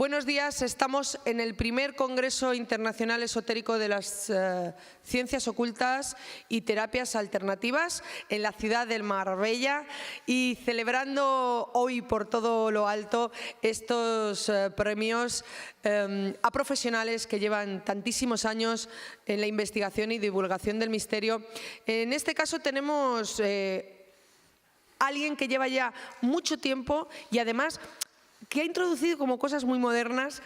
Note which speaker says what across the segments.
Speaker 1: Buenos días. Estamos en el primer Congreso Internacional Esotérico de las Ciencias Ocultas y Terapias Alternativas en la ciudad de Marbella y celebrando hoy por todo lo alto estos premios a profesionales que llevan tantísimos años en la investigación y divulgación del misterio. En este caso tenemos alguien que lleva ya mucho tiempo y además que ha introducido como cosas muy modernas,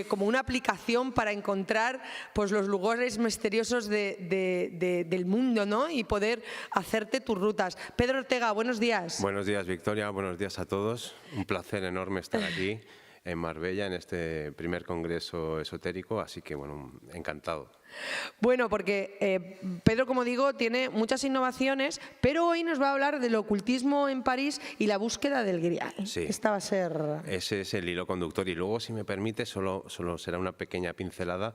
Speaker 1: como una aplicación para encontrar pues, los lugares misteriosos del mundo, ¿no? Y poder hacerte tus rutas. Pedro Ortega, buenos días.
Speaker 2: Buenos días, Victoria. Buenos días a todos. Un placer enorme estar aquí en Marbella, en este primer congreso esotérico, así que, bueno, encantado.
Speaker 1: Bueno, porque Pedro, como digo, tiene muchas innovaciones, pero hoy nos va a hablar del ocultismo en París y la búsqueda del Grial.
Speaker 2: Sí.
Speaker 1: Esta va a ser...
Speaker 2: Ese es el hilo conductor y luego, si me permite, solo será una pequeña pincelada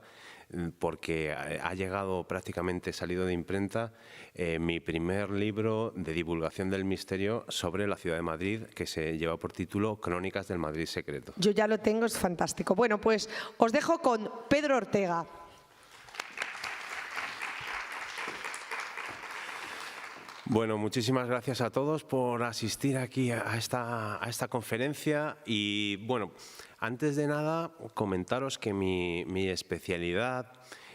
Speaker 2: porque ha llegado prácticamente salido de imprenta mi primer libro de divulgación del misterio sobre la ciudad de Madrid, que se lleva por título Crónicas del Madrid Secreto.
Speaker 1: Yo ya lo tengo, es fantástico. Bueno, pues os dejo con Pedro Ortega.
Speaker 2: Bueno, muchísimas gracias a todos por asistir aquí a esta conferencia y, bueno, antes de nada comentaros que mi especialidad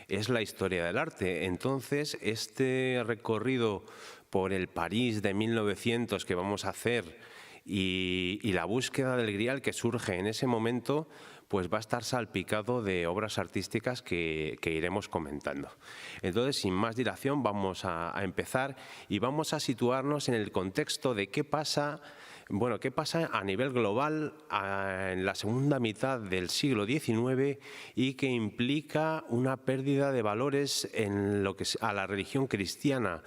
Speaker 2: es la historia del arte. Entonces, este recorrido por el París de 1900 que vamos a hacer y la búsqueda del Grial que surge en ese momento, pues va a estar salpicado de obras artísticas que iremos comentando. Entonces, sin más dilación, vamos a empezar y vamos a situarnos en el contexto de qué pasa, bueno, qué pasa a nivel global en la segunda mitad del siglo XIX y que implica una pérdida de valores en lo que a la religión cristiana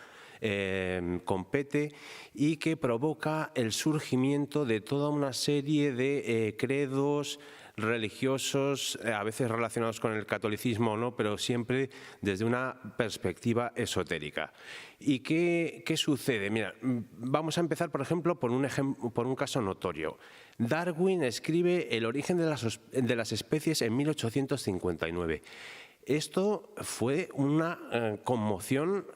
Speaker 2: compete y que provoca el surgimiento de toda una serie de credos religiosos, a veces relacionados con el catolicismo o no, pero siempre desde una perspectiva esotérica. ¿Y qué sucede? Mira, vamos a empezar, por ejemplo, por un caso notorio. Darwin escribe El origen de las especies en 1859. Esto fue una conmoción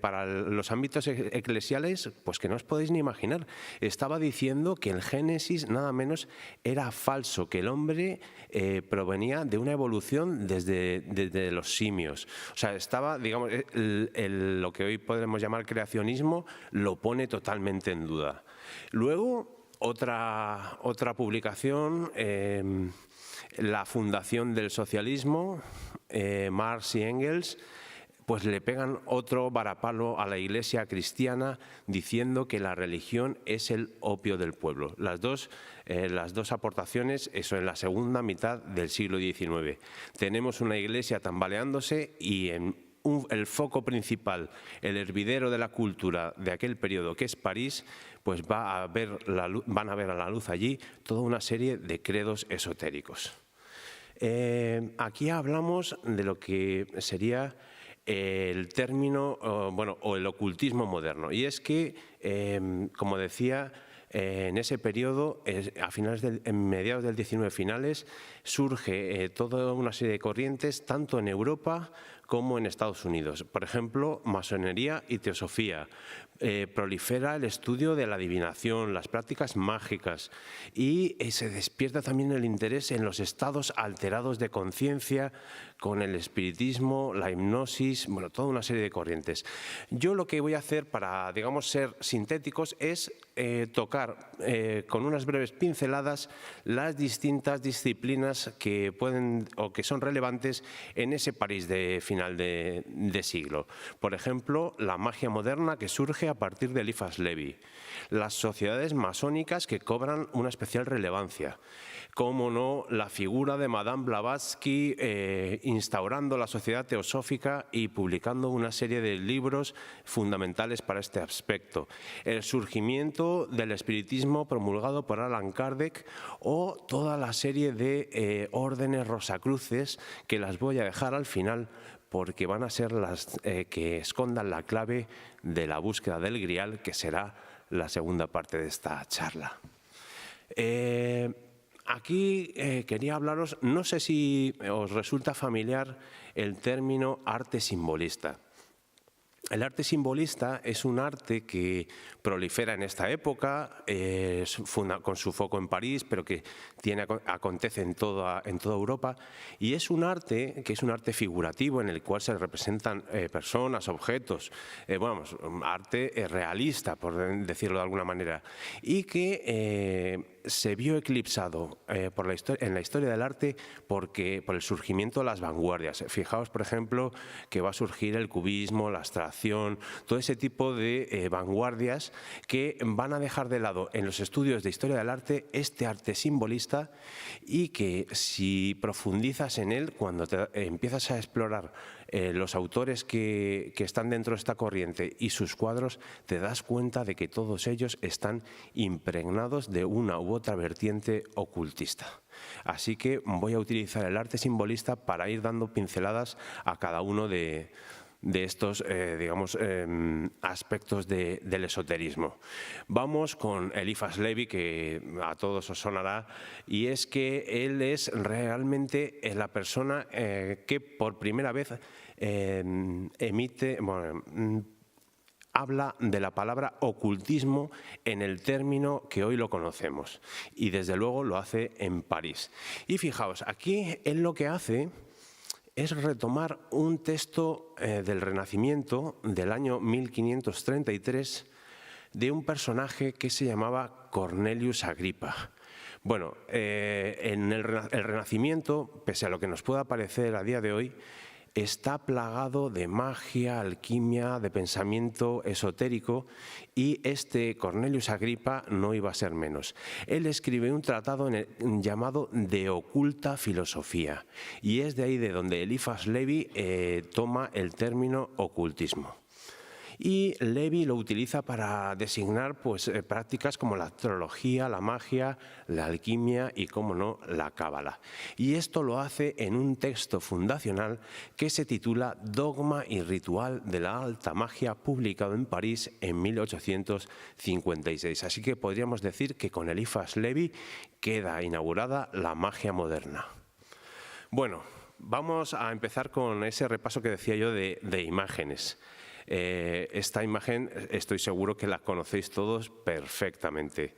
Speaker 2: para los ámbitos eclesiales, pues que no os podéis ni imaginar. Estaba diciendo que el Génesis nada menos era falso, que el hombre provenía de una evolución desde los simios. O sea, estaba, digamos, lo que hoy podremos llamar creacionismo lo pone totalmente en duda. Luego, otra publicación, la fundación del socialismo, Marx y Engels, pues le pegan otro varapalo a la Iglesia cristiana diciendo que la religión es el opio del pueblo. Las dos aportaciones, eso en la segunda mitad del siglo XIX. Tenemos una Iglesia tambaleándose y el foco principal, el hervidero de la cultura de aquel periodo que es París, pues van a ver a la luz allí toda una serie de credos esotéricos. Aquí hablamos de lo que sería el término, o el ocultismo moderno. Y es que, como decía, en ese periodo, en mediados del XIX finales, surge toda una serie de corrientes, tanto en Europa como en Estados Unidos. Por ejemplo, masonería y teosofía. Prolifera el estudio de la adivinación, las prácticas mágicas y se despierta también el interés en los estados alterados de conciencia con el espiritismo, la hipnosis, bueno, toda una serie de corrientes. Yo lo que voy a hacer para, digamos, ser sintéticos es tocar con unas breves pinceladas las distintas disciplinas que pueden o que son relevantes en ese París de final de siglo. Por ejemplo, la magia moderna que surge a partir de Eliphas Levi, las sociedades masónicas que cobran una especial relevancia, cómo no, la figura de Madame Blavatsky instaurando la sociedad teosófica y publicando una serie de libros fundamentales para este aspecto, el surgimiento del espiritismo promulgado por Allan Kardec o toda la serie de órdenes rosacruces que las voy a dejar al final porque van a ser las que escondan la clave de la búsqueda del Grial, que será la segunda parte de esta charla. aquí quería hablaros, no sé si os resulta familiar el término arte simbolista. El arte simbolista es un arte que prolifera en esta época, con su foco en París, pero que acontece en toda Europa, y es un arte que es un arte figurativo en el cual se representan personas, objetos, arte realista, por decirlo de alguna manera, y que se vio eclipsado en la historia del arte por el surgimiento de las vanguardias. Fijaos, por ejemplo, que va a surgir el cubismo, la abstracción, todo ese tipo de vanguardias que van a dejar de lado en los estudios de historia del arte este arte simbolista, y que si profundizas en él, cuando empiezas a explorar los autores que están dentro de esta corriente y sus cuadros, te das cuenta de que todos ellos están impregnados de una u otra vertiente ocultista. Así que voy a utilizar el arte simbolista para ir dando pinceladas a cada uno de estos, aspectos del esoterismo. Vamos con Eliphas Levi, que a todos os sonará, y es que él es realmente la persona que por primera vez habla de la palabra ocultismo en el término que hoy lo conocemos, y desde luego lo hace en París. Y fijaos, aquí él lo que hace es retomar un texto del Renacimiento del año 1533 de un personaje que se llamaba Cornelius Agripa. Bueno, en el Renacimiento, pese a lo que nos pueda parecer a día de hoy, está plagado de magia, alquimia, de pensamiento esotérico, y este Cornelius Agripa no iba a ser menos. Él escribe un tratado llamado De Oculta Filosofía, y es de ahí de donde Eliphas Levi toma el término ocultismo. Y Levi lo utiliza para designar prácticas como la astrología, la magia, la alquimia y, cómo no, la cábala. Y esto lo hace en un texto fundacional que se titula Dogma y Ritual de la Alta Magia, publicado en París en 1856. Así que podríamos decir que con Eliphas Levi queda inaugurada la magia moderna. Bueno, vamos a empezar con ese repaso que decía yo de imágenes. Esta imagen estoy seguro que la conocéis todos perfectamente,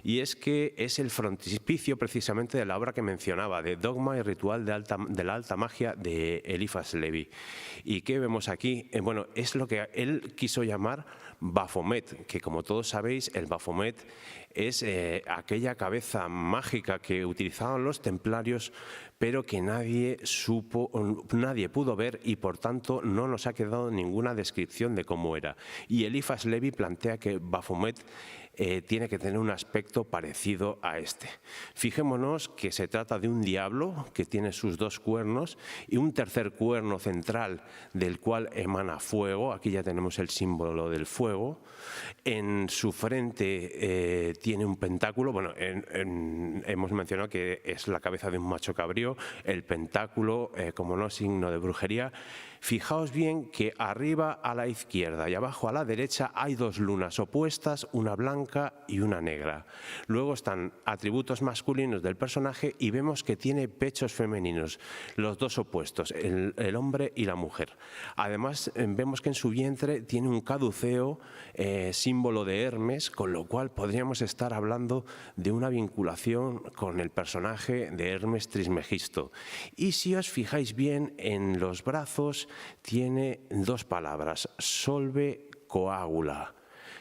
Speaker 2: y es que es el frontispicio precisamente de la obra que mencionaba, de Dogma y Ritual de la Alta Magia de Eliphas Levi. ¿Y qué vemos aquí? Bueno, es lo que él quiso llamar Baphomet, que como todos sabéis, el Baphomet es aquella cabeza mágica que utilizaban los templarios, pero que nadie pudo ver, y por tanto no nos ha quedado ninguna descripción de cómo era. Y Eliphas Levi plantea que Baphomet tiene que tener un aspecto parecido a este. Fijémonos que se trata de un diablo que tiene sus dos cuernos y un tercer cuerno central del cual emana fuego. Aquí ya tenemos el símbolo del fuego. En su frente tiene un pentáculo. Bueno, hemos mencionado que es la cabeza de un macho cabrío, el pentáculo, como no, signo de brujería. Fijaos bien que arriba a la izquierda y abajo a la derecha hay dos lunas opuestas, una blanca y una negra. Luego están atributos masculinos del personaje y vemos que tiene pechos femeninos, los dos opuestos, el hombre y la mujer. Además, vemos que en su vientre tiene un caduceo, símbolo de Hermes, con lo cual podríamos estar hablando de una vinculación con el personaje de Hermes Trismegisto. Y si os fijáis bien, en los brazos tiene dos palabras, solve coagula.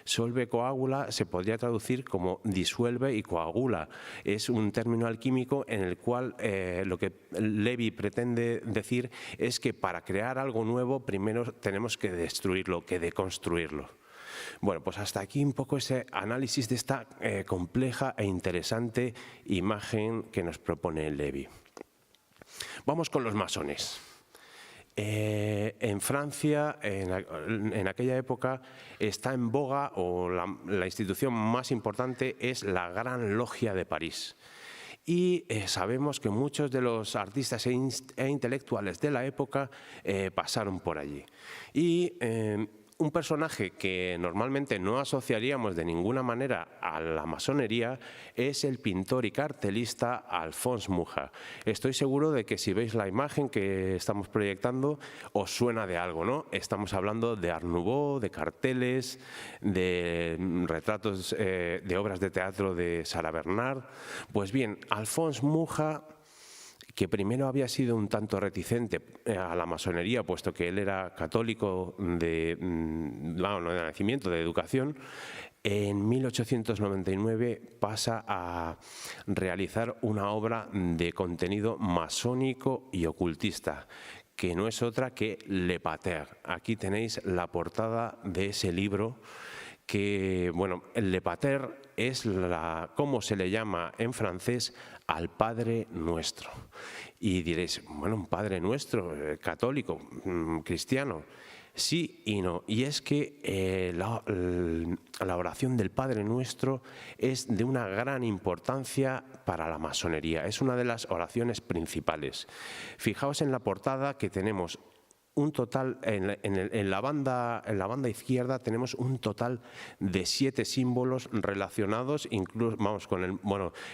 Speaker 2: Solve coagula se podría traducir como disuelve y coagula. Es un término alquímico en el cual lo que Levi pretende decir es que para crear algo nuevo primero tenemos que destruirlo, que deconstruirlo. Bueno, pues hasta aquí un poco ese análisis de esta compleja e interesante imagen que nos propone Levi. Vamos con los masones. En Francia, en aquella época, está en boga, o la institución más importante es la Gran Logia de París. Y sabemos que muchos de los artistas e intelectuales de la época pasaron por allí. Y un personaje que normalmente no asociaríamos de ninguna manera a la masonería es el pintor y cartelista Alfons Mucha. Estoy seguro de que si veis la imagen que estamos proyectando os suena de algo, ¿no? Estamos hablando de Art Nouveau, de carteles, de retratos de obras de teatro de Sarah Bernhardt. Pues bien, Alfons Mucha, que primero había sido un tanto reticente a la masonería, puesto que él era católico de nacimiento, de educación, en 1899 pasa a realizar una obra de contenido masónico y ocultista, que no es otra que Le Pater. Aquí tenéis la portada de ese libro que, bueno, el Le Pater es ¿cómo se le llama en francés? Al Padre Nuestro. Y diréis, bueno, un Padre Nuestro, católico, cristiano. Sí y no. Y es que la oración del Padre Nuestro es de una gran importancia para la masonería. Es una de las oraciones principales. Fijaos en la portada que tenemos un total, en la banda izquierda tenemos un total de 7 símbolos relacionados, incluso, vamos,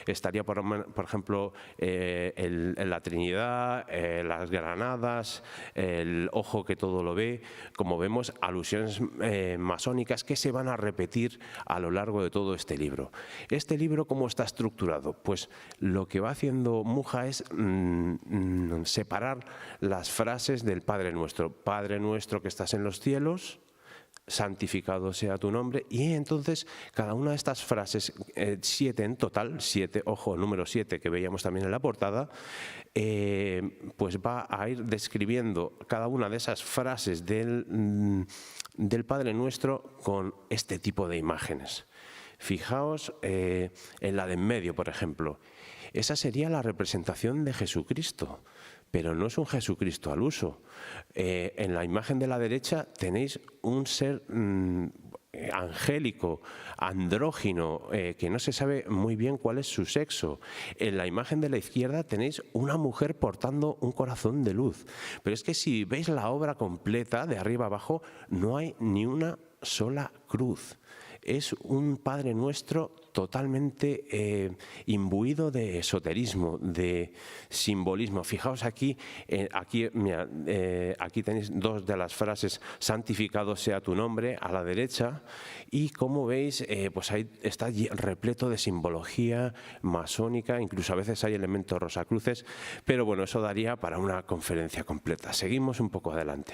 Speaker 2: estaría por ejemplo la Trinidad, las granadas, el ojo que todo lo ve, como vemos, alusiones masónicas que se van a repetir a lo largo de todo este libro. Este libro, ¿cómo está estructurado? Pues lo que va haciendo Mucha es separar las frases del Padre Nuestro. Padre nuestro que estás en los cielos, santificado sea tu nombre. Y entonces cada una de estas frases, 7 en total, 7, ojo, número 7 que veíamos también en la portada, pues va a ir describiendo cada una de esas frases del Padre Nuestro con este tipo de imágenes. Fijaos en la de en medio, por ejemplo. Esa sería la representación de Jesucristo. Pero no es un Jesucristo al uso. En la imagen de la derecha tenéis un ser angélico, andrógino, que no se sabe muy bien cuál es su sexo. En la imagen de la izquierda tenéis una mujer portando un corazón de luz. Pero es que si veis la obra completa, de arriba abajo, no hay ni una sola cruz. Es un Padre Nuestro totalmente imbuido de esoterismo, de simbolismo. Fijaos aquí tenéis 2 de las frases, santificado sea tu nombre, a la derecha, y como veis, pues ahí está repleto de simbología masónica, incluso a veces hay elementos rosacruces, pero bueno, eso daría para una conferencia completa. Seguimos un poco adelante.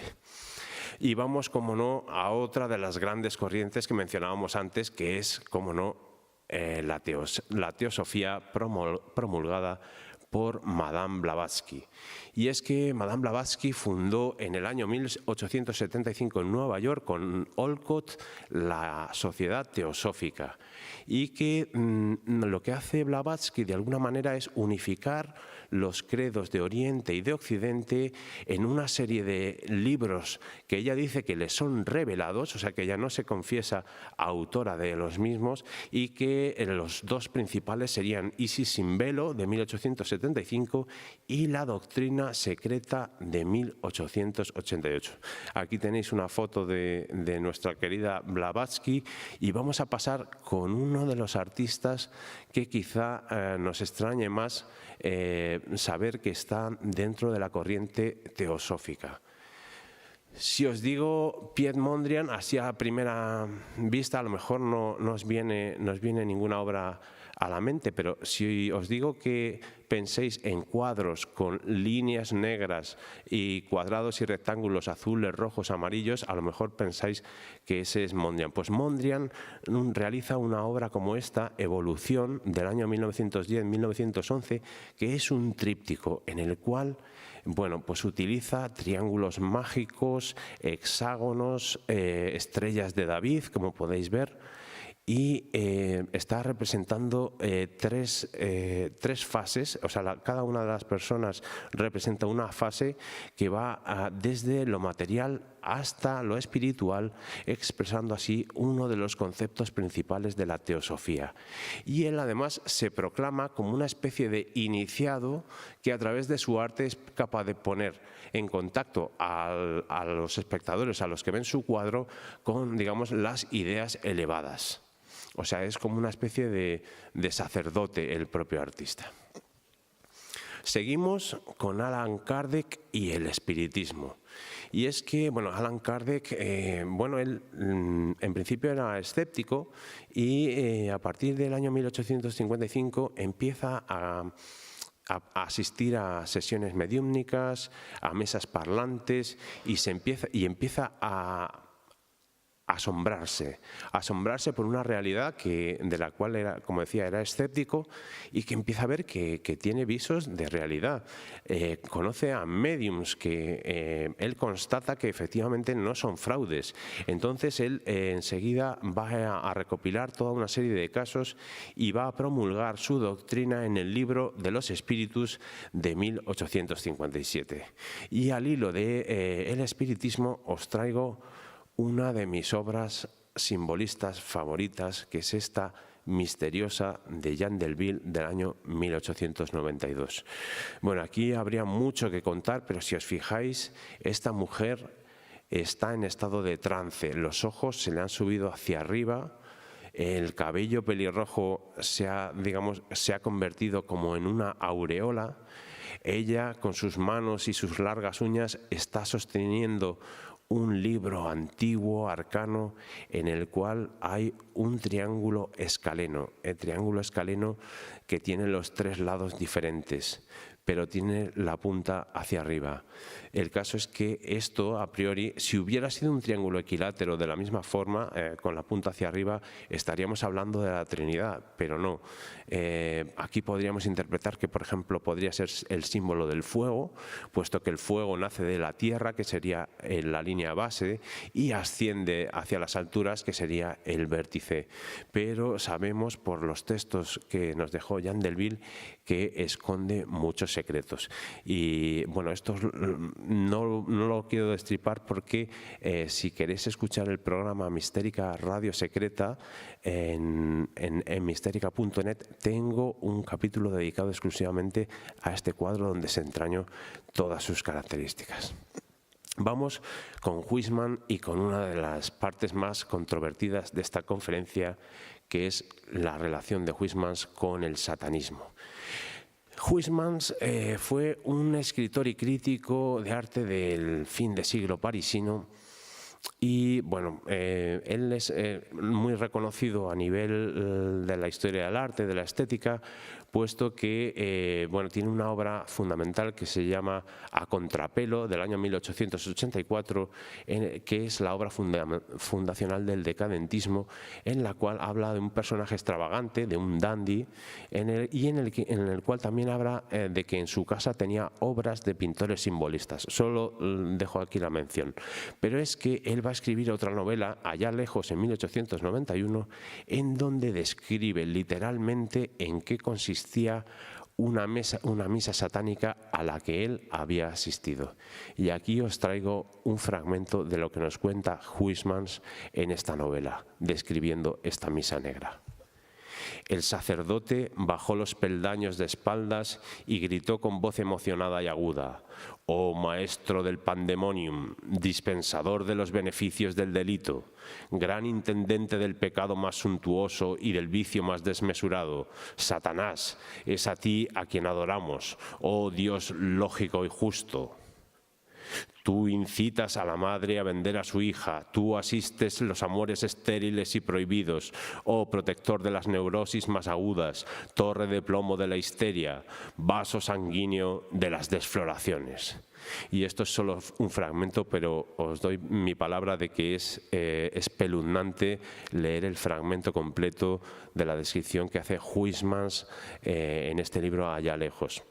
Speaker 2: Y vamos, como no, a otra de las grandes corrientes que mencionábamos antes, que es, como no, la teosofía promulgada por Madame Blavatsky. Y es que Madame Blavatsky fundó en el año 1875 en Nueva York con Olcott la Sociedad Teosófica, y que lo que hace Blavatsky de alguna manera es unificar los credos de Oriente y de Occidente en una serie de libros que ella dice que le son revelados, o sea que ella no se confiesa autora de los mismos, y que los 2 principales serían Isis sin velo, de 1875, y La doctrina secreta, de 1888. Aquí tenéis una foto de nuestra querida Blavatsky, y vamos a pasar con uno de los artistas que quizá nos extrañe más saber que está dentro de la corriente teosófica. Si os digo Piet Mondrian, así a primera vista a lo mejor no os viene ninguna obra a la mente, pero si os digo que penséis en cuadros con líneas negras y cuadrados y rectángulos azules, rojos, amarillos, a lo mejor pensáis que ese es Mondrian. Pues Mondrian realiza una obra como esta, Evolución, del año 1910-1911, que es un tríptico en el cual, bueno, pues utiliza triángulos mágicos, hexágonos, estrellas de David, como podéis ver, y está representando 3 fases, o sea, cada una de las personas representa una fase que va desde lo material hasta lo espiritual, expresando así uno de los conceptos principales de la teosofía. Y él además se proclama como una especie de iniciado que a través de su arte es capaz de poner en contacto a los espectadores, a los que ven su cuadro, con, digamos, las ideas elevadas. O sea, es como una especie de sacerdote el propio artista. Seguimos con Allan Kardec y el espiritismo. Y es que, bueno, Allan Kardec, él en principio era escéptico y a partir del año 1855 empieza a asistir a sesiones mediúmnicas, a mesas parlantes y empieza a asombrarse por una realidad de la cual era, como decía, era escéptico y que empieza a ver que tiene visos de realidad. Conoce a médiums que él constata que efectivamente no son fraudes. Entonces él enseguida va a recopilar toda una serie de casos y va a promulgar su doctrina en el Libro de los Espíritus de 1857. Y al hilo de el espiritismo os traigo una de mis obras simbolistas favoritas, que es esta misteriosa de Jeanne Delville del año 1892. Bueno, aquí habría mucho que contar, pero si os fijáis, esta mujer está en estado de trance, los ojos se le han subido hacia arriba, el cabello pelirrojo se ha convertido como en una aureola. Ella, con sus manos y sus largas uñas, está sosteniendo un libro antiguo, arcano, en el cual hay un triángulo escaleno. El triángulo escaleno que tiene los tres lados diferentes, pero tiene la punta hacia arriba. El caso es que esto, a priori, si hubiera sido un triángulo equilátero de la misma forma, con la punta hacia arriba, estaríamos hablando de la Trinidad, pero no. Aquí podríamos interpretar que, por ejemplo, podría ser el símbolo del fuego, puesto que el fuego nace de la tierra, que sería la línea base, y asciende hacia las alturas, que sería el vértice. Pero sabemos por los textos que nos dejó Jeanne Delville que esconde muchos secretos. Y bueno, esto no lo quiero destripar porque si queréis escuchar el programa Mistérica Radio Secreta en mistérica.net, tengo un capítulo dedicado exclusivamente a este cuadro donde se entrañó todas sus características. Vamos con Huysmans y con una de las partes más controvertidas de esta conferencia, que es la relación de Huysmans con el satanismo. Huysmans fue un escritor y crítico de arte del fin de siglo parisino y bueno, él es muy reconocido a nivel de la historia del arte, de la estética, puesto que tiene una obra fundamental que se llama A Contrapelo, del año 1884, que es la obra fundacional del decadentismo, en la cual habla de un personaje extravagante, de un dandy, en el cual también habla de que en su casa tenía obras de pintores simbolistas. Solo dejo aquí la mención. Pero es que él va a escribir otra novela, Allá lejos, en 1891, en donde describe literalmente en qué consistía una misa satánica a la que él había asistido. Y aquí os traigo un fragmento de lo que nos cuenta Huysmans en esta novela, describiendo esta misa negra. El sacerdote bajó los peldaños de espaldas y gritó con voz emocionada y aguda: «Oh maestro del pandemonium, dispensador de los beneficios del delito, gran intendente del pecado más suntuoso y del vicio más desmesurado, Satanás, es a ti a quien adoramos, oh Dios lógico y justo». Tú incitas a la madre a vender a su hija, tú asistes los amores estériles y prohibidos, oh protector de las neurosis más agudas, torre de plomo de la histeria, vaso sanguíneo de las desfloraciones. Y esto es solo un fragmento, pero os doy mi palabra de que es espeluznante leer el fragmento completo de la descripción que hace Huysmans en este libro Allá lejos.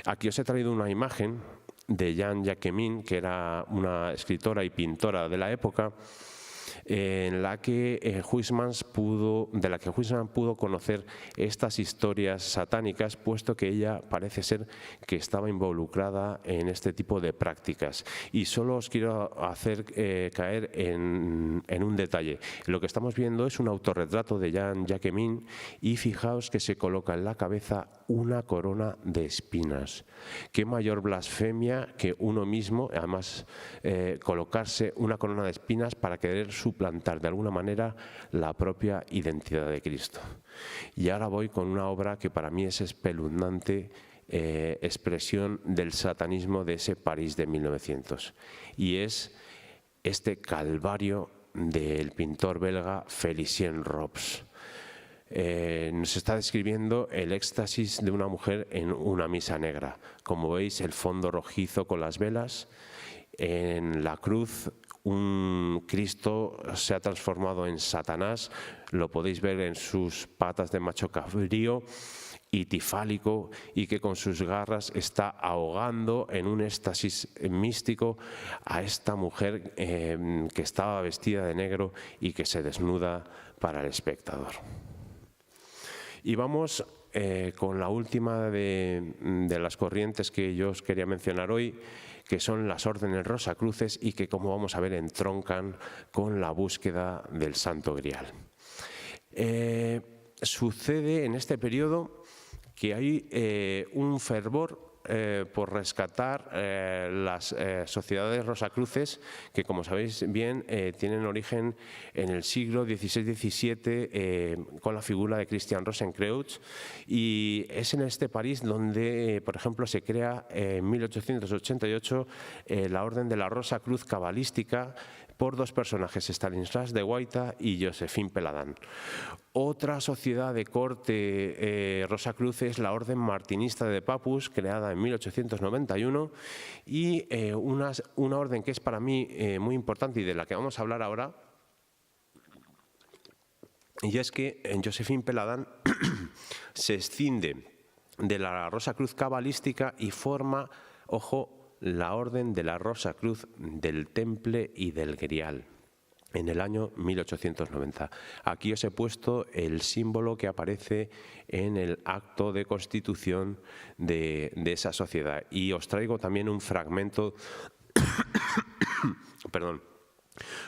Speaker 2: Aquí os he traído una imagen de Jeanne Jacquemin, que era una escritora y pintora de la época, en la que Huysmans pudo conocer estas historias satánicas, puesto que ella parece ser que estaba involucrada en este tipo de prácticas. Y solo os quiero hacer caer en un detalle. Lo que estamos viendo es un autorretrato de Jean Jacquemin y fijaos que se coloca en la cabeza una corona de espinas. Qué mayor blasfemia que uno mismo, además colocarse una corona de espinas para querer suplantar de alguna manera la propia identidad de Cristo. Y ahora voy con una obra que para mí es espeluznante, expresión del satanismo de ese París de 1900, y es este Calvario del pintor belga Félicien Rops. Nos está describiendo el éxtasis de una mujer en una misa negra. Como veis, el fondo rojizo con las velas. En la cruz, un Cristo se ha transformado en Satanás. Lo podéis ver en sus patas de macho cabrío y tifálico, y que con sus garras está ahogando en un éxtasis místico a esta mujer que estaba vestida de negro y que se desnuda para el espectador. Y vamos con la última de las corrientes que yo os quería mencionar hoy, que son las órdenes rosacruces, y que, como vamos a ver, entroncan con la búsqueda del Santo Grial. Sucede en este periodo que hay un fervor por rescatar las sociedades rosacruces, que, como sabéis bien, tienen origen en el siglo XVI-XVII con la figura de Christian Rosenkreutz, y es en este París donde, por ejemplo, se crea en 1888 la Orden de la Rosa Cruz Cabalística por dos personajes, Stanislas de Guaita y Josephine Peladan. Otra sociedad de corte Rosacruz es la Orden Martinista de Papus, creada en 1891, y una orden que es para mí muy importante y de la que vamos a hablar ahora, y es que Josephine Peladan se escinde de la Rosacruz cabalística y forma, ojo, la Orden de la Rosacruz del Temple y del Grial, en el año 1890. Aquí os he puesto el símbolo que aparece en el acto de constitución de esa sociedad, y os traigo también un fragmento perdón,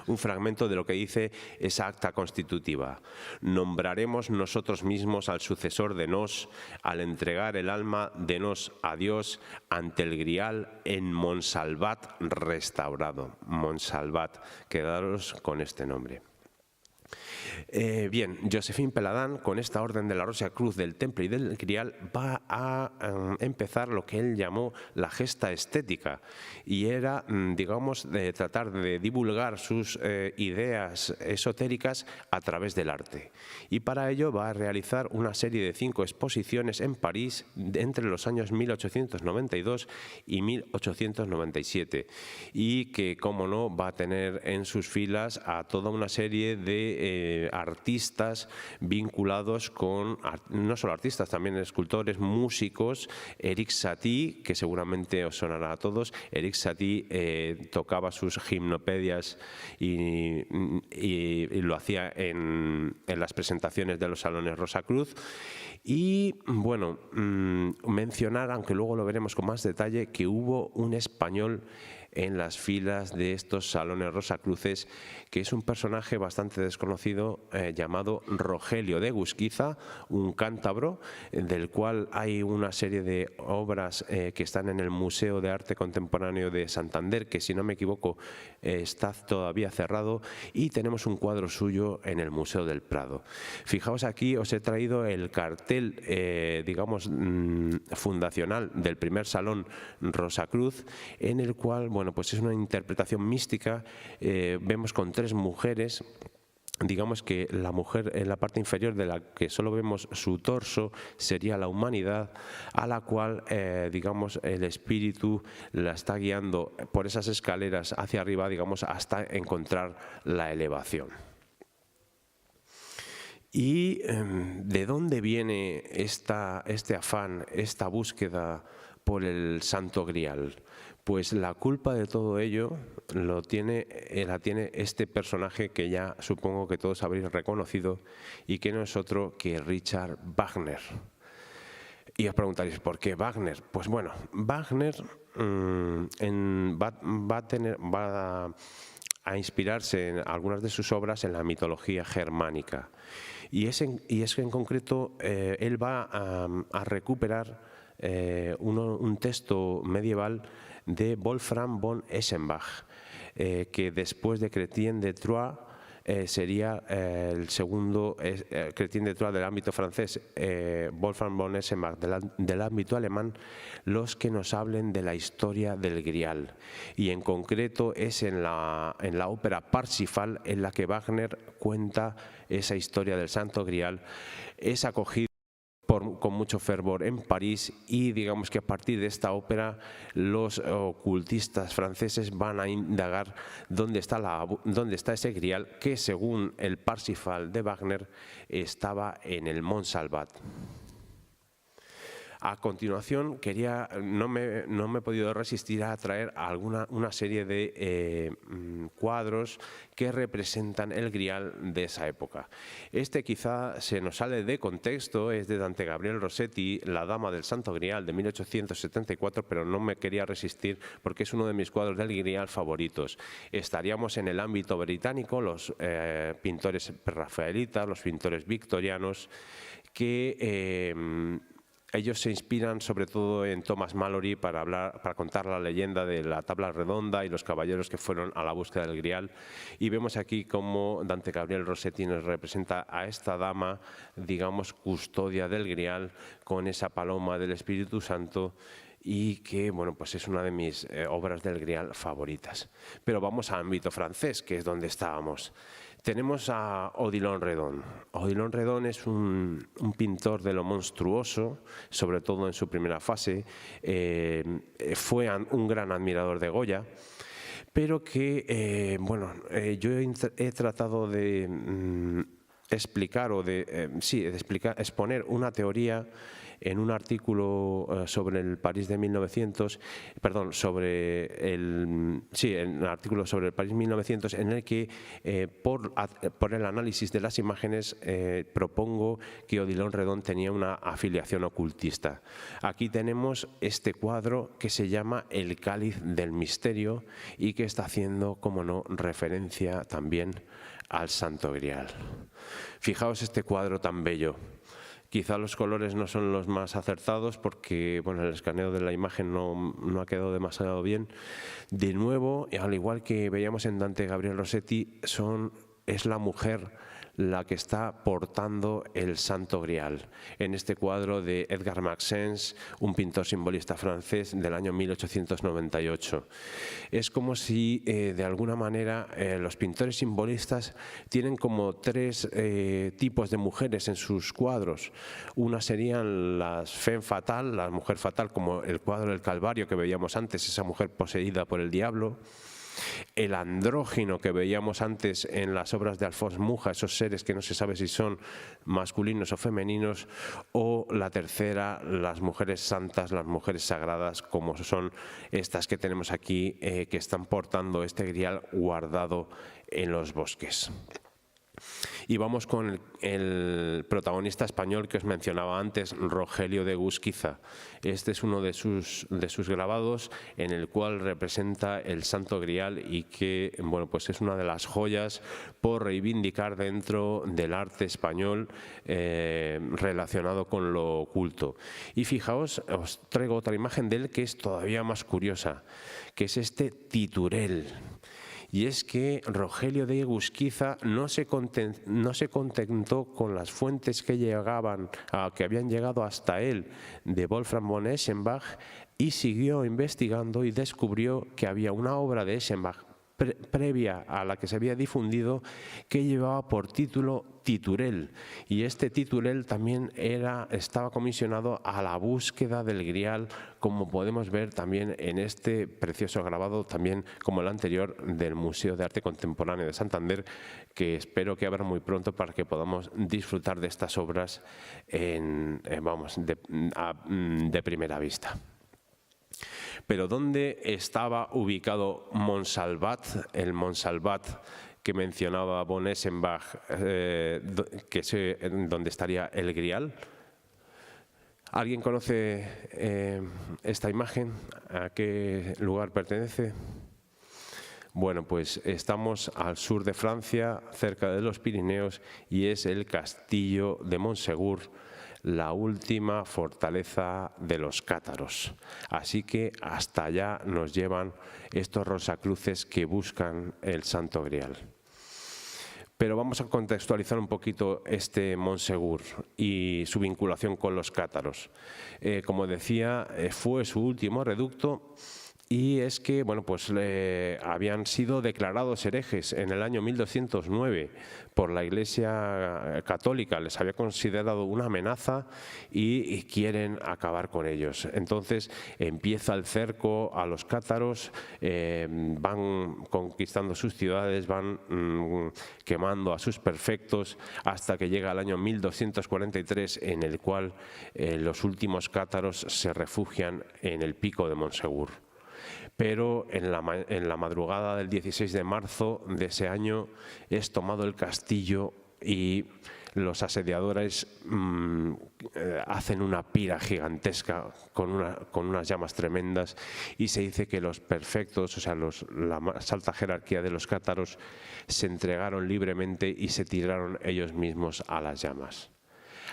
Speaker 2: un fragmento de lo que dice esa acta constitutiva. Nombraremos nosotros mismos al sucesor de nos, al entregar el alma de nos a Dios ante el Grial en Montsalvat restaurado. Montsalvat, quedaros con este nombre. Bien, Josephine Peladan, con esta orden de la Rosa Cruz del Temple y del Grial, va a empezar lo que él llamó la gesta estética, y era, digamos, tratar de divulgar sus ideas esotéricas a través del arte. Y para ello va a realizar una serie de 5 exposiciones en París entre los años 1892 y 1897, y que, como no, va a tener en sus filas a toda una serie de artistas vinculados con, no solo artistas, también escultores, músicos. Erik Satie, que seguramente os sonará a todos. Erik Satie tocaba sus gimnopedias y lo hacía en las presentaciones de los salones Rosacruz. Y bueno, mencionar, aunque luego lo veremos con más detalle, que hubo un español en las filas de estos salones Rosacruces, que es un personaje bastante desconocido llamado Rogelio de Gusquiza, un cántabro, del cual hay una serie de obras que están en el Museo de Arte Contemporáneo de Santander, que, si no me equivoco, está todavía cerrado, y tenemos un cuadro suyo en el Museo del Prado. Fijaos, aquí os he traído el cartel, digamos, fundacional del primer salón Rosacruz, en el cual, bueno, pues es una interpretación mística. Vemos con 3 mujeres. Digamos que la mujer en la parte inferior, de la que solo vemos su torso, sería la humanidad, a la cual, digamos, el espíritu la está guiando por esas escaleras hacia arriba, digamos, hasta encontrar la elevación. ¿Y de dónde viene este afán, esta búsqueda por el Santo Grial? Pues la culpa de todo ello la tiene este personaje que ya supongo que todos habréis reconocido y que no es otro que Richard Wagner. Y os preguntaréis, ¿por qué Wagner? Pues bueno, Wagner va a inspirarse en algunas de sus obras en la mitología germánica. Y es que en concreto él va a recuperar un texto medieval de Wolfram von Eschenbach, que después de Chrétien de Troyes sería el segundo Chrétien de Troyes del ámbito francés, Wolfram von Eschenbach del ámbito alemán, los que nos hablen de la historia del Grial. Y en concreto es en la ópera Parsifal en la que Wagner cuenta esa historia del Santo Grial. Es acogido con mucho fervor en París y digamos que a partir de esta ópera los ocultistas franceses van a indagar dónde está ese Grial que según el Parsifal de Wagner estaba en el Montsalvat. A continuación, no me he podido resistir a traer una serie de cuadros que representan el Grial de esa época. Este quizá se nos sale de contexto, es de Dante Gabriel Rossetti, La Dama del Santo Grial de 1874, pero no me quería resistir porque es uno de mis cuadros del Grial favoritos. Estaríamos en el ámbito británico, los pintores prerrafaelitas, los pintores victorianos, que ellos se inspiran sobre todo en Thomas Malory para contar la leyenda de la tabla redonda y los caballeros que fueron a la búsqueda del Grial. Y vemos aquí cómo Dante Gabriel Rossetti nos representa a esta dama, digamos, custodia del Grial, con esa paloma del Espíritu Santo, y que bueno, pues es una de mis obras del Grial favoritas. Pero vamos al ámbito francés, que es donde estábamos. Tenemos a Odilon Redon. Odilon Redon es un pintor de lo monstruoso, sobre todo en su primera fase. Fue un gran admirador de Goya, pero que, yo he tratado de explicar o exponer una teoría en un artículo sobre el París de 1900, perdón, en un artículo sobre el París 1900 en el que por el análisis de las imágenes propongo que Odilon Redon tenía una afiliación ocultista. Aquí tenemos este cuadro que se llama El Cáliz del Misterio y que está haciendo, como no, referencia también al Santo Grial. Fijaos este cuadro tan bello. Quizá los colores no son los más acertados porque bueno, el escaneo de la imagen no ha quedado demasiado bien. De nuevo, al igual que veíamos en Dante Gabriel Rossetti, es la mujer la que está portando el Santo Grial. En este cuadro de Edgar Maxence, un pintor simbolista francés del año 1898. Es como si de alguna manera los pintores simbolistas tienen como tres tipos de mujeres en sus cuadros. Una serían las femme fatale, la mujer fatal, como el cuadro del Calvario que veíamos antes, esa mujer poseída por el diablo. El andrógino que veíamos antes en las obras de Alphonse Mucha, esos seres que no se sabe si son masculinos o femeninos, o la tercera, las mujeres santas, las mujeres sagradas, como son estas que tenemos aquí, que están portando este Grial guardado en los bosques. Y vamos con el protagonista español que os mencionaba antes, Rogelio de Egusquiza. Este es uno de sus grabados en el cual representa el Santo Grial y que bueno, pues es una de las joyas por reivindicar dentro del arte español relacionado con lo oculto. Y fijaos, os traigo otra imagen de él que es todavía más curiosa, que es este Titurel. Y es que Rogelio de Egusquiza no se contentó con las fuentes que habían llegado hasta él de Wolfram von Eschenbach y siguió investigando y descubrió que había una obra de Eschenbach previa a la que se había difundido que llevaba por título Titurel, y este Titurel también estaba comisionado a la búsqueda del Grial, como podemos ver también en este precioso grabado, también como el anterior del Museo de Arte Contemporáneo de Santander, que espero que abra muy pronto para que podamos disfrutar de estas obras de primera vista. Pero ¿dónde estaba ubicado Montsalvat, el Montsalvat que mencionaba von Eschenbach, donde estaría el Grial? ¿Alguien conoce esta imagen? ¿A qué lugar pertenece? Bueno, pues estamos al sur de Francia, cerca de los Pirineos, y es el castillo de Montsegur, la última fortaleza de los cátaros. Así que hasta allá nos llevan estos rosacruces que buscan el Santo Grial. Pero vamos a contextualizar un poquito este Montsegur y su vinculación con los cátaros. Como decía, fue su último reducto. Y es que, bueno, pues habían sido declarados herejes en el año 1209 por la Iglesia Católica. Les había considerado una amenaza y quieren acabar con ellos. Entonces empieza el cerco a los cátaros, van conquistando sus ciudades, van quemando a sus perfectos, hasta que llega el año 1243, en el cual los últimos cátaros se refugian en el pico de Montsegur. Pero en la madrugada del 16 de marzo de ese año es tomado el castillo y los asediadores hacen una pira gigantesca con unas llamas tremendas, y se dice que los perfectos, o sea, la más alta jerarquía de los cátaros, se entregaron libremente y se tiraron ellos mismos a las llamas.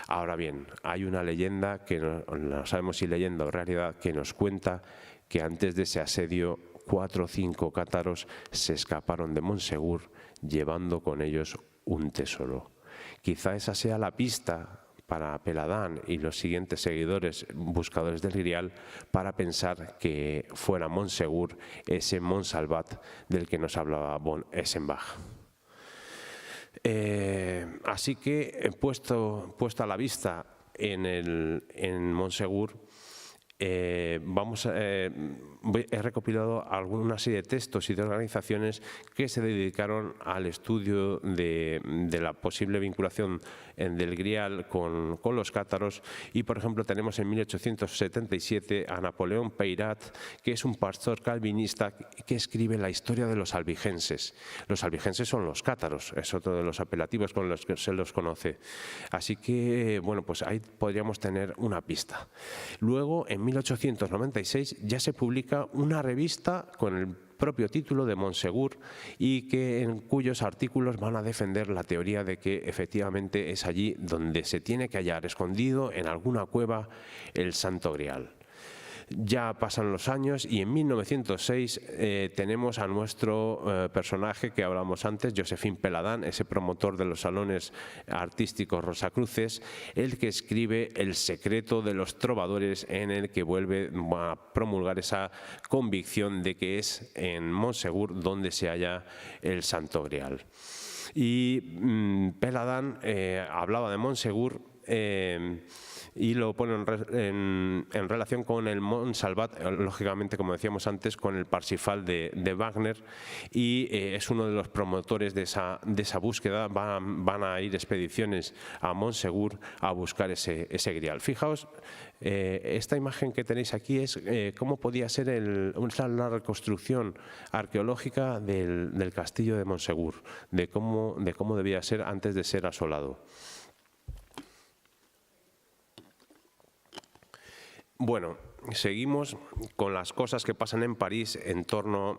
Speaker 2: Ahora bien, hay una leyenda, que no sabemos si leyenda o realidad, que nos cuenta que antes de ese asedio 4 o 5 cátaros se escaparon de Montsegur llevando con ellos un tesoro. Quizá esa sea la pista para Peladán y los siguientes seguidores buscadores del Grial para pensar que fuera Montsegur ese Montsalvat del que nos hablaba von Eschenbach. Así que puesto a la vista en Montsegur, he recopilado alguna serie de textos y de organizaciones que se dedicaron al estudio de la posible vinculación del Grial con los cátaros. Y, por ejemplo, tenemos en 1877 a Napoleón Peyrat, que es un pastor calvinista que escribe la historia de los albigenses. Los albigenses son los cátaros, es otro de los apelativos con los que se los conoce. Así que, bueno, pues ahí podríamos tener una pista. Luego, en 1896 ya se publica una revista con el propio título de Montsegur, y en cuyos artículos van a defender la teoría de que efectivamente es allí donde se tiene que hallar escondido en alguna cueva el Santo Grial. Ya pasan los años y en 1906 tenemos a nuestro personaje que hablamos antes, Josephine Peladán, ese promotor de los salones artísticos rosacruces, el que escribe El secreto de los trovadores, en el que vuelve a promulgar esa convicción de que es en Montsegur donde se halla el Santo Grial. Y Peladán hablaba de Montsegur y lo pone en relación con el Montsalvat, lógicamente, como decíamos antes, con el Parsifal de Wagner, y es uno de los promotores de esa búsqueda. Van a ir expediciones a Montsegur a buscar ese Grial. Fijaos, esta imagen que tenéis aquí es cómo podía ser la reconstrucción arqueológica del castillo de Montsegur, de cómo debía ser antes de ser asolado. Bueno, seguimos con las cosas que pasan en París en torno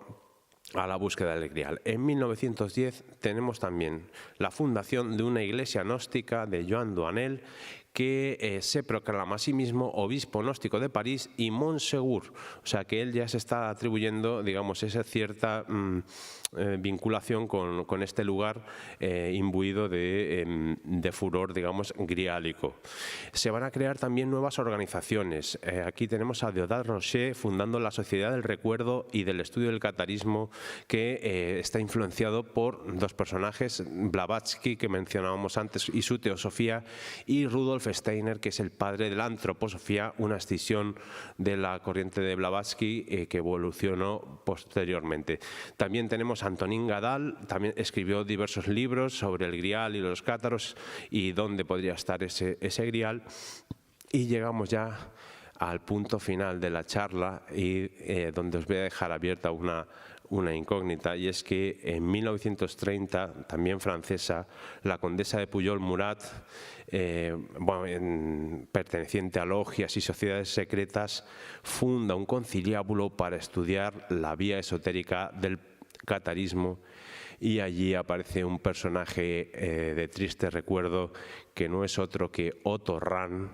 Speaker 2: a la búsqueda del Grial. En 1910 tenemos también la fundación de una iglesia gnóstica de Joan Duanel, que se proclama a sí mismo obispo gnóstico de París y Montsegur. O sea que él ya se está atribuyendo, digamos, esa cierta vinculación con este lugar imbuido de furor, digamos, griálico. Se van a crear también nuevas organizaciones. Aquí tenemos a Deodat Rocher fundando la Sociedad del Recuerdo y del Estudio del Catarismo, que está influenciado por dos personajes, Blavatsky, que mencionábamos antes, y su teosofía, y Rudolf Steiner, que es el padre de la antroposofía, una escisión de la corriente de Blavatsky que evolucionó posteriormente. También tenemos a Antonin Gadal, también escribió diversos libros sobre el Grial y los cátaros y dónde podría estar ese Grial. Y llegamos ya al punto final de la charla y donde os voy a dejar abierta una incógnita, y es que en 1930, también francesa, la condesa de Pujol-Murat, perteneciente a logias y sociedades secretas, funda un conciliábulo para estudiar la vía esotérica del catarismo, y allí aparece un personaje de triste recuerdo que no es otro que Otto Rahn,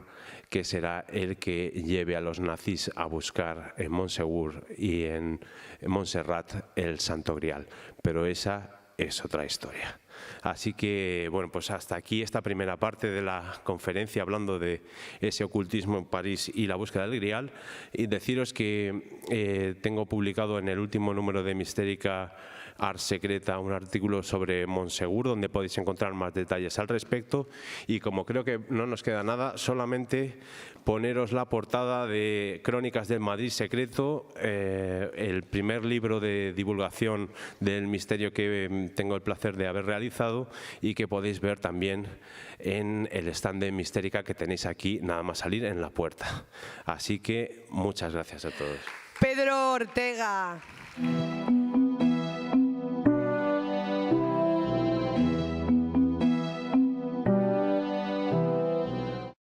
Speaker 2: que será el que lleve a los nazis a buscar en Montsegur y en Montserrat el Santo Grial. Pero esa es otra historia. Así que, bueno, pues hasta aquí esta primera parte de la conferencia hablando de ese ocultismo en París y la búsqueda del Grial. Y deciros que tengo publicado en el último número de Mistérica Ars Secreta un artículo sobre Montsegur, donde podéis encontrar más detalles al respecto. Y como creo que no nos queda nada, solamente poneros la portada de Crónicas del Madrid Secreto, el primer libro de divulgación del misterio que tengo el placer de haber realizado y que podéis ver también en el stand de Mistérica que tenéis aquí, nada más salir en la puerta. Así que muchas gracias a todos.
Speaker 1: Pedro Ortega.